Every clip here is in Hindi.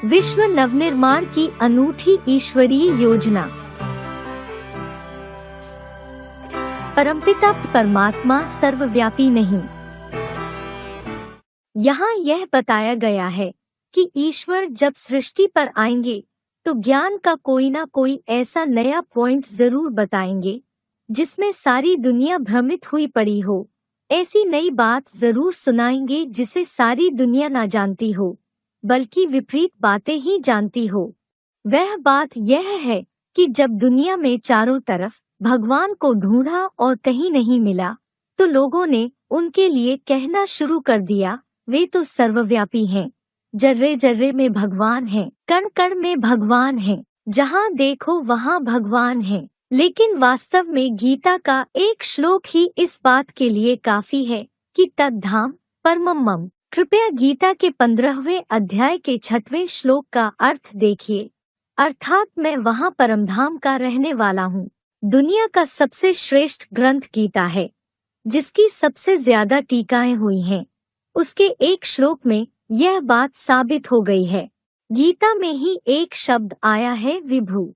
विश्व नवनिर्माण की अनूठी ईश्वरीय योजना। परमपिता परमात्मा सर्वव्यापी नहीं। यहाँ यह बताया गया है कि ईश्वर जब सृष्टि पर आएंगे तो ज्ञान का कोई ना कोई ऐसा नया पॉइंट जरूर बताएंगे जिसमें सारी दुनिया भ्रमित हुई पड़ी हो। ऐसी नई बात जरूर सुनाएंगे जिसे सारी दुनिया ना जानती हो, बल्कि विपरीत बातें ही जानती हो। वह बात यह है कि जब दुनिया में चारों तरफ भगवान को ढूंढा और कहीं नहीं मिला, तो लोगों ने उनके लिए कहना शुरू कर दिया, वे तो सर्वव्यापी हैं, जर्रे जर्रे में भगवान हैं, कण कण में भगवान हैं, जहाँ देखो वहाँ भगवान हैं। लेकिन वास्तव में गीता का एक श्लोक ही इस बात के लिए काफी है कि तद्धाम परमम्। कृपया गीता के 15वें अध्याय के 6वें श्लोक का अर्थ देखिए, अर्थात मैं वहाँ परमधाम का रहने वाला हूँ। दुनिया का सबसे श्रेष्ठ ग्रंथ गीता है, जिसकी सबसे ज्यादा टीकाएं हुई हैं। उसके एक श्लोक में यह बात साबित हो गई है। गीता में ही एक शब्द आया है, विभु।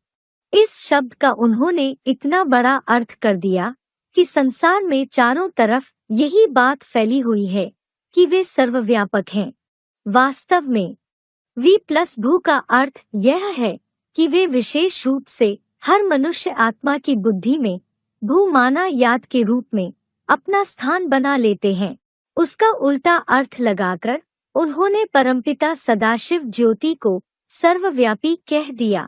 इस शब्द का उन्होंने इतना बड़ा अर्थ कर दिया कि संसार में चारों तरफ यही बात फैली हुई है कि वे सर्वव्यापक हैं। वास्तव में वी प्लस भू का अर्थ यह है कि वे विशेष रूप से हर मनुष्य आत्मा की बुद्धि में भू माना याद के रूप में अपना स्थान बना लेते हैं। उसका उल्टा अर्थ लगाकर उन्होंने परमपिता सदाशिव ज्योति को सर्वव्यापी कह दिया।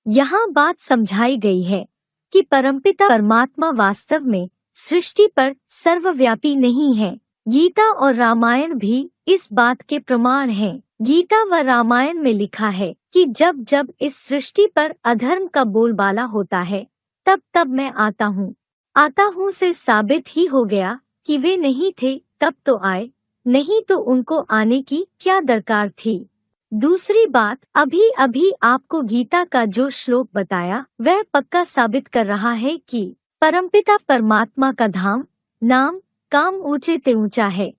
यहाँ बात समझाई गई है कि परमपिता परमात्मा वास्तव में सृष्टि पर सर्वव्यापी नहीं है। गीता और रामायण भी इस बात के प्रमाण हैं। गीता व रामायण में लिखा है कि जब जब इस सृष्टि पर अधर्म का बोलबाला होता है, तब तब मैं आता हूँ से साबित ही हो गया कि वे नहीं थे तब तो आए, नहीं तो उनको आने की क्या दरकार थी। दूसरी बात, अभी अभी आपको गीता का जो श्लोक बताया वह पक्का साबित कर रहा है कि परमपिता परमात्मा का धाम नाम काम ऊंचे ते ऊंचा है,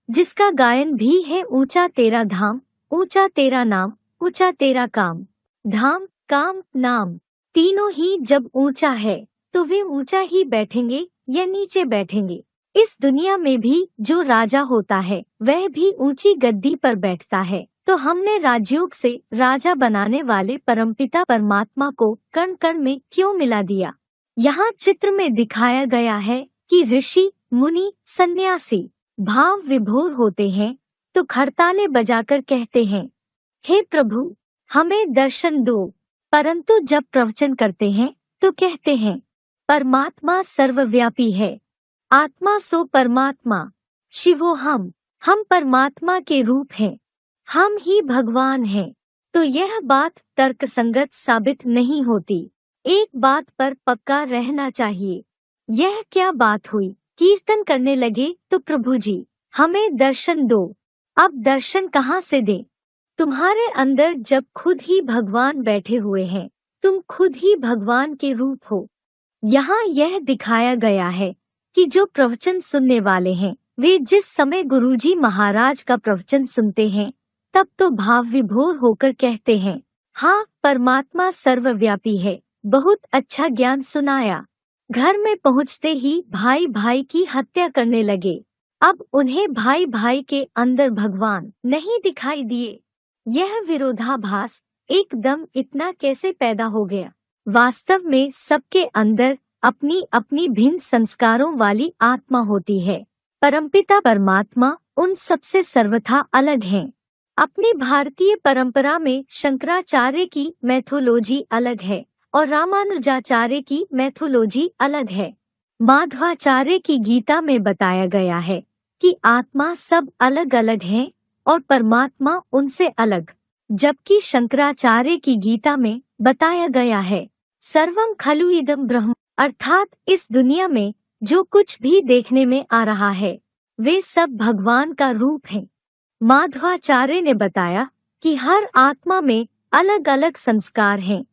जिसका गायन भी है, ऊंचा तेरा धाम, ऊंचा तेरा नाम, ऊंचा तेरा काम। धाम, काम, नाम तीनों ही जब ऊंचा है तो वे ऊंचा ही बैठेंगे या नीचे बैठेंगे। इस दुनिया में भी जो राजा होता है वह भी ऊंची गद्दी पर बैठता है। तो हमने राजयोग से राजा बनाने वाले परमपिता परमात्मा को कण कण में क्यों मिला दिया। यहाँ चित्र में दिखाया गया है कि ऋषि मुनि सन्यासी भाव विभोर होते हैं तो खड़ताले बजाकर कहते हैं, हे प्रभु हमें दर्शन दो, परंतु जब प्रवचन करते हैं तो कहते हैं परमात्मा सर्वव्यापी है, आत्मा सो परमात्मा, शिवो हम परमात्मा के रूप हैं, हम ही भगवान हैं। तो यह बात तर्कसंगत साबित नहीं होती। एक बात पर पक्का रहना चाहिए। यह क्या बात हुई, कीर्तन करने लगे तो प्रभु जी हमें दर्शन दो। अब दर्शन कहाँ से दें? तुम्हारे अंदर जब खुद ही भगवान बैठे हुए हैं, तुम खुद ही भगवान के रूप हो। यहाँ यह दिखाया गया है कि जो प्रवचन सुनने वाले हैं वे जिस समय गुरुजी महाराज का प्रवचन सुनते हैं तब तो भाव विभोर होकर कहते हैं, हाँ परमात्मा सर्वव्यापी है, बहुत अच्छा ज्ञान सुनाया। घर में पहुँचते ही भाई भाई की हत्या करने लगे। अब उन्हें भाई भाई के अंदर भगवान नहीं दिखाई दिए। यह विरोधाभास एकदम इतना कैसे पैदा हो गया? वास्तव में सबके अंदर अपनी अपनी भिन्न संस्कारों वाली आत्मा होती है। परमपिता परमात्मा उन सबसे सर्वथा अलग हैं। अपनी भारतीय परंपरा में शंकराचार्य की मैथोलॉजी अलग है और रामानुजाचार्य की मैथोलॉजी अलग है। माधवाचार्य की गीता में बताया गया है कि आत्मा सब अलग अलग हैं और परमात्मा उनसे अलग, जबकि शंकराचार्य की गीता में बताया गया है सर्वं खलु इदं ब्रह्म, अर्थात इस दुनिया में जो कुछ भी देखने में आ रहा है वे सब भगवान का रूप हैं। माधवाचार्य ने बताया कि हर आत्मा में अलग अलग संस्कार हैं।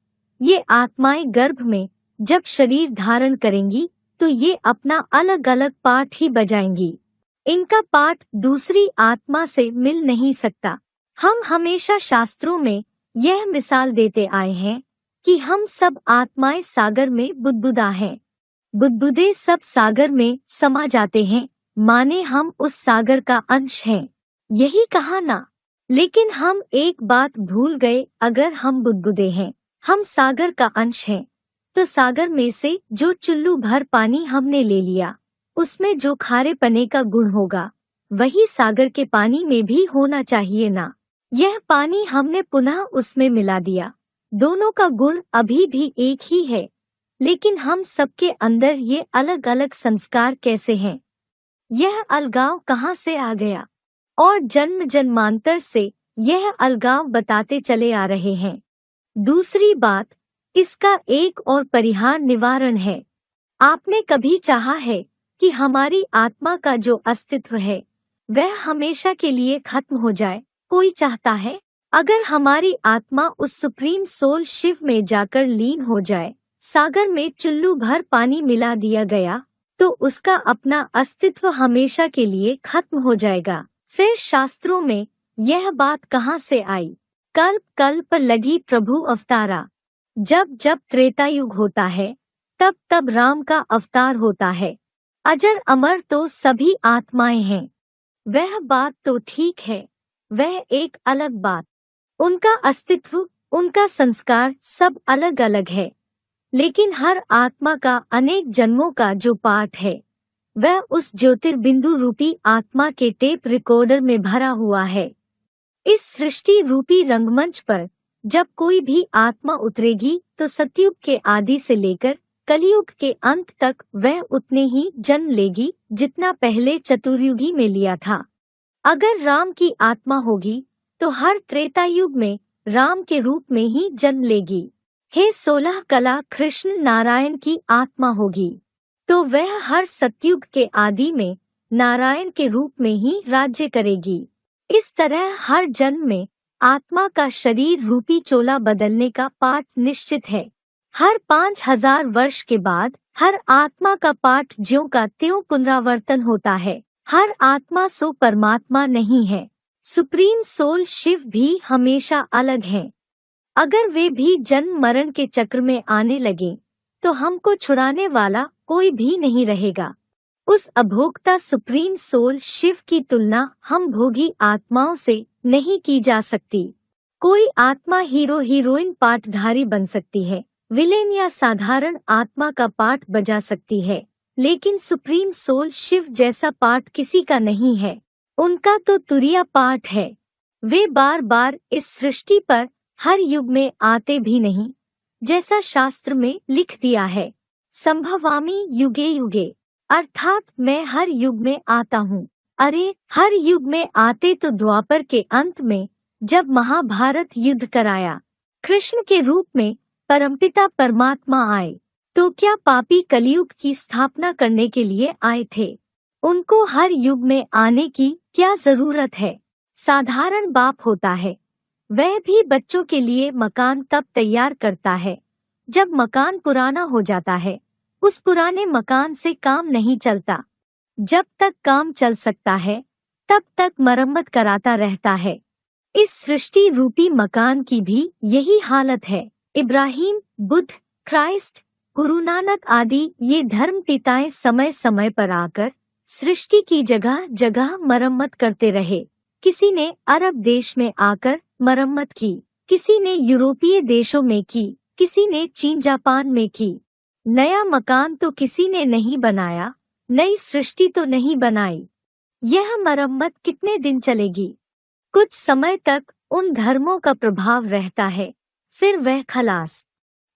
ये आत्माएं गर्भ में जब शरीर धारण करेंगी तो ये अपना अलग अलग पाठ ही बजाएंगी। इनका पाठ दूसरी आत्मा से मिल नहीं सकता। हम हमेशा शास्त्रों में यह मिसाल देते आए हैं कि हम सब आत्माएं सागर में बुदबुदा हैं। बुदबुदे सब सागर में समा जाते हैं, माने हम उस सागर का अंश हैं। यही कहा ना। लेकिन हम एक बात भूल गए, अगर हम बुदबुदे हैं, हम सागर का अंश हैं, तो सागर में से जो चुल्लू भर पानी हमने ले लिया, उसमें जो खारे पने का गुण होगा, वही सागर के पानी में भी होना चाहिए ना। यह पानी हमने पुनः उसमें मिला दिया। दोनों का गुण अभी भी एक ही है, लेकिन हम सबके अंदर ये अलग अलग संस्कार कैसे हैं? यह अलगाव कहाँ से आ गया? और जन्म जन्मांतर से यह अलगाव बताते चले आ रहे हैं। दूसरी बात, इसका एक और परिहार निवारण है। आपने कभी चाहा है कि हमारी आत्मा का जो अस्तित्व है वह हमेशा के लिए खत्म हो जाए? कोई चाहता है? अगर हमारी आत्मा उस सुप्रीम सोल शिव में जाकर लीन हो जाए, सागर में चुल्लू भर पानी मिला दिया गया, तो उसका अपना अस्तित्व हमेशा के लिए खत्म हो जाएगा। फिर शास्त्रों में यह बात कहाँ से आई? कल्प कल्प लगी प्रभु अवतारा। जब जब त्रेता युग होता है, तब तब राम का अवतार होता है। अजर अमर तो सभी आत्माएं हैं। वह बात तो ठीक है, वह एक अलग बात। उनका अस्तित्व, उनका संस्कार सब अलग अलग है, लेकिन हर आत्मा का अनेक जन्मों का जो पाठ है, वह उस ज्योतिर्बिंदु रूपी आत्मा के टेप रिकॉर्डर में भरा हुआ है। इस सृष्टि रूपी रंगमंच पर जब कोई भी आत्मा उतरेगी, तो सतयुग के आदि से लेकर कलयुग के अंत तक वह उतने ही जन्म लेगी जितना पहले चतुर्युगी में लिया था। अगर राम की आत्मा होगी, तो हर त्रेता युग में राम के रूप में ही जन्म लेगी। हे 16 कला कृष्ण नारायण की आत्मा होगी, तो वह हर सतयुग के आदि में नारायण के रूप में ही राज्य करेगी। इस तरह हर जन्म में आत्मा का शरीर रूपी चोला बदलने का पाठ निश्चित है। हर 5000 वर्ष के बाद हर आत्मा का पाठ ज्यों का त्यों पुनरावर्तन होता है। हर आत्मा सो परमात्मा नहीं है। सुप्रीम सोल शिव भी हमेशा अलग हैं। अगर वे भी जन्म मरण के चक्र में आने लगे, तो हमको छुड़ाने वाला कोई भी नहीं रहेगा। उस अभोक्ता सुप्रीम सोल शिव की तुलना हम भोगी आत्माओं से नहीं की जा सकती। कोई आत्मा हीरो हीरोइन पाठधारी बन सकती है, विलेन या साधारण आत्मा का पाठ बजा सकती है, लेकिन सुप्रीम सोल शिव जैसा पाठ किसी का नहीं है। उनका तो तुरिया पाठ है। वे बार बार इस सृष्टि पर हर युग में आते भी नहीं, जैसा शास्त्र में लिख दिया है, संभवामि युगे युगे, अर्थात मैं हर युग में आता हूँ। अरे हर युग में आते तो द्वापर के अंत में जब महाभारत युद्ध कराया, कृष्ण के रूप में परमपिता परमात्मा आए, तो क्या पापी कलयुग की स्थापना करने के लिए आए थे? उनको हर युग में आने की क्या जरूरत है? साधारण बाप होता है, वह भी बच्चों के लिए मकान तब तैयार करता है जब मकान पुराना हो जाता है। उस पुराने मकान से काम नहीं चलता। जब तक काम चल सकता है, तब तक मरम्मत कराता रहता है। इस सृष्टि रूपी मकान की भी यही हालत है। इब्राहिम, बुद्ध, क्राइस्ट, गुरु नानक आदि ये धर्म पिताएं समय समय पर आकर सृष्टि की जगह जगह मरम्मत करते रहे। किसी ने अरब देश में आकर मरम्मत की, किसी ने यूरोपीय देशों में की, किसी ने चीन जापान में की। नया मकान तो किसी ने नहीं बनाया, नई सृष्टि तो नहीं बनाई। यह मरम्मत कितने दिन चलेगी? कुछ समय तक उन धर्मों का प्रभाव रहता है, फिर वह खलास।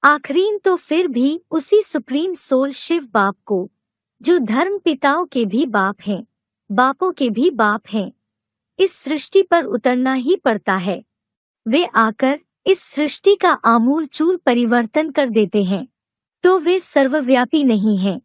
आखिरीन तो फिर भी उसी सुप्रीम सोल शिव बाप को, जो धर्म पिताओं के भी बाप हैं, बापों के भी बाप हैं, इस सृष्टि पर उतरना ही पड़ता है। वे आकर इस सृष्टि का आमूलचूल परिवर्तन कर देते हैं। तो वे सर्वव्यापी नहीं हैं,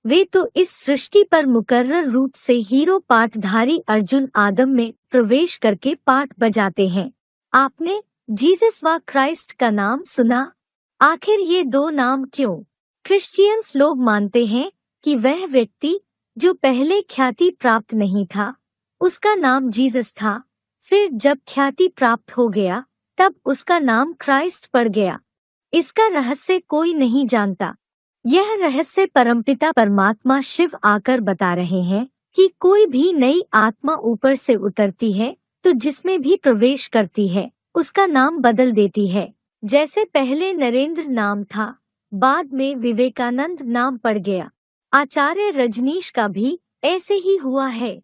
वे तो इस सृष्टि पर मुकर्रर रूप से हीरो पाठधारी अर्जुन आदम में प्रवेश करके पाठ बजाते हैं। आपने जीसस व क्राइस्ट का नाम सुना? आखिर ये दो नाम क्यों? क्रिश्चियंस लोग मानते हैं कि वह व्यक्ति जो पहले ख्याति प्राप्त नहीं था, उसका नाम जीसस था। फिर जब ख्याति प्राप्त हो गया, तब उसका नाम क्राइस्ट पड़ गया। इसका रहस्य कोई नहीं जानता। यह रहस्य परमपिता परमात्मा शिव आकर बता रहे हैं कि कोई भी नई आत्मा ऊपर से उतरती है तो जिसमें भी प्रवेश करती है उसका नाम बदल देती है। जैसे पहले नरेंद्र नाम था, बाद में विवेकानंद नाम पड़ गया। आचार्य रजनीश का भी ऐसे ही हुआ है।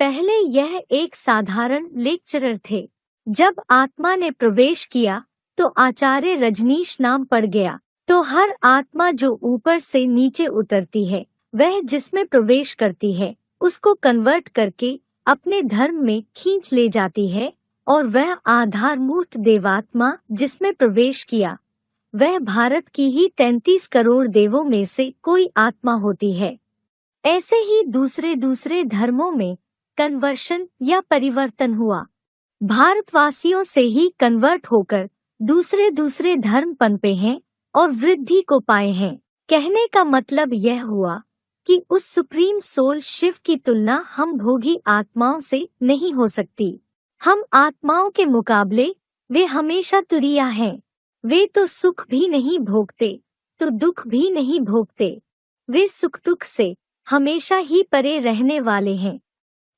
पहले यह एक साधारण लेक्चरर थे। जब आत्मा ने प्रवेश किया तो आचार्य रजनीश नाम पड़ गया। तो हर आत्मा जो ऊपर से नीचे उतरती है वह जिसमें प्रवेश करती है उसको कन्वर्ट करके अपने धर्म में खींच ले जाती है, और वह आधारमूर्त देवात्मा जिसमें प्रवेश किया वह भारत की ही 33 करोड़ देवों में से कोई आत्मा होती है। ऐसे ही दूसरे दूसरे धर्मों में कन्वर्शन या परिवर्तन हुआ। भारतवासियों से ही कन्वर्ट होकर दूसरे दूसरे धर्म पनपे हैं और वृद्धि को पाए हैं। कहने का मतलब यह हुआ कि उस सुप्रीम सोल शिव की तुलना हम भोगी आत्माओं से नहीं हो सकती। हम आत्माओं के मुकाबले वे हमेशा तुरिया हैं। वे तो सुख भी नहीं भोगते तो दुख भी नहीं भोगते। वे सुख दुख से हमेशा ही परे रहने वाले हैं।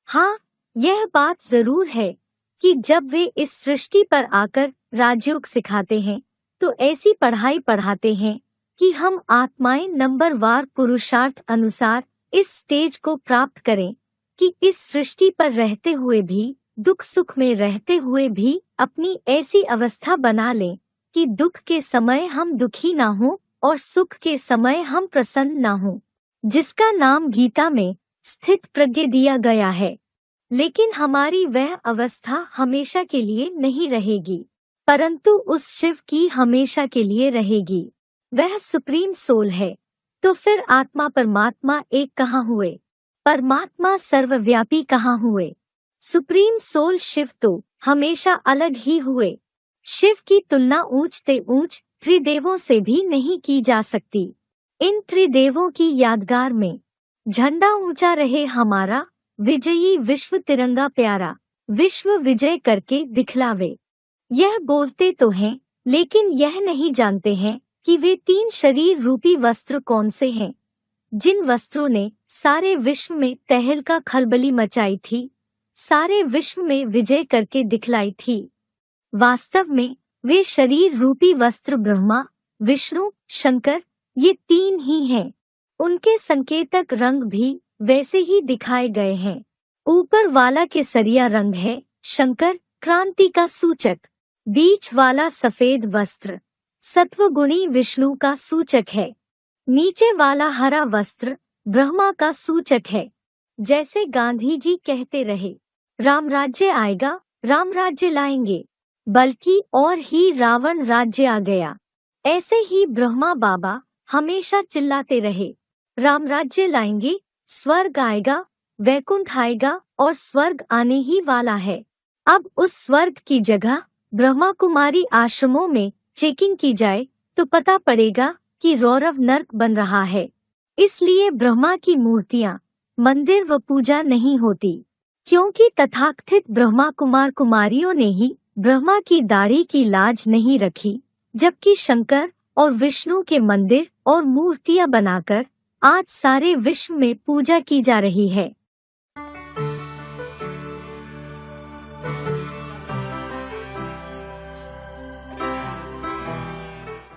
हाँ, यह बात जरूर है कि जब वे इस सृष्टि पर आकर राजयोग सिखाते हैं तो ऐसी पढ़ाई पढ़ाते हैं कि हम आत्माएं नंबरवार पुरुषार्थ अनुसार इस स्टेज को प्राप्त करें कि इस सृष्टि पर रहते हुए भी, दुख सुख में रहते हुए भी अपनी ऐसी अवस्था बना लें कि दुख के समय हम दुखी ना हों और सुख के समय हम प्रसन्न ना हों, जिसका नाम गीता में स्थित प्रज्ञ दिया गया है। लेकिन हमारी वह अवस्था हमेशा के लिए नहीं रहेगी, परंतु उस शिव की हमेशा के लिए रहेगी। वह सुप्रीम सोल है। तो फिर आत्मा परमात्मा एक कहाँ हुए? परमात्मा सर्वव्यापी कहाँ हुए? सुप्रीम सोल शिव तो हमेशा अलग ही हुए। शिव की तुलना ऊंच ते ऊंच त्रिदेवों से भी नहीं की जा सकती। इन त्रिदेवों की यादगार में झंडा ऊंचा रहे हमारा, विजयी विश्व तिरंगा प्यारा, विश्व विजय करके दिखलावे। यह बोलते तो हैं लेकिन यह नहीं जानते हैं कि वे 3 शरीर रूपी वस्त्र कौन से हैं, जिन वस्त्रों ने सारे विश्व में तहलका खलबली मचाई थी, सारे विश्व में विजय करके दिखलाई थी। वास्तव में वे शरीर रूपी वस्त्र ब्रह्मा, विष्णु, शंकर ये 3 ही हैं। उनके संकेतक रंग भी वैसे ही दिखाए गए हैं। ऊपर वाला केसरिया रंग है शंकर, क्रांति का सूचक। बीच वाला सफेद वस्त्र सत्वगुणी विष्णु का सूचक है। नीचे वाला हरा वस्त्र ब्रह्मा का सूचक है। जैसे गांधी जी कहते रहे, राम राज्य आएगा, राम राज्य लाएंगे, बल्कि और ही रावण राज्य आ गया। ऐसे ही ब्रह्मा बाबा हमेशा चिल्लाते रहे, राम राज्य लाएंगे, स्वर्ग आएगा, वैकुंठ आएगा और स्वर्ग आने ही वाला है। अब उस स्वर्ग की जगह ब्रह्मा कुमारी आश्रमों में चेकिंग की जाए तो पता पड़ेगा कि रौरव नर्क बन रहा है। इसलिए ब्रह्मा की मूर्तियां, मंदिर व पूजा नहीं होती, क्योंकि तथाकथित ब्रह्मा कुमार कुमारियों ने ही ब्रह्मा की दाढ़ी की लाज नहीं रखी, जबकि शंकर और विष्णु के मंदिर और मूर्तियां बनाकर आज सारे विश्व में पूजा की जा रही है।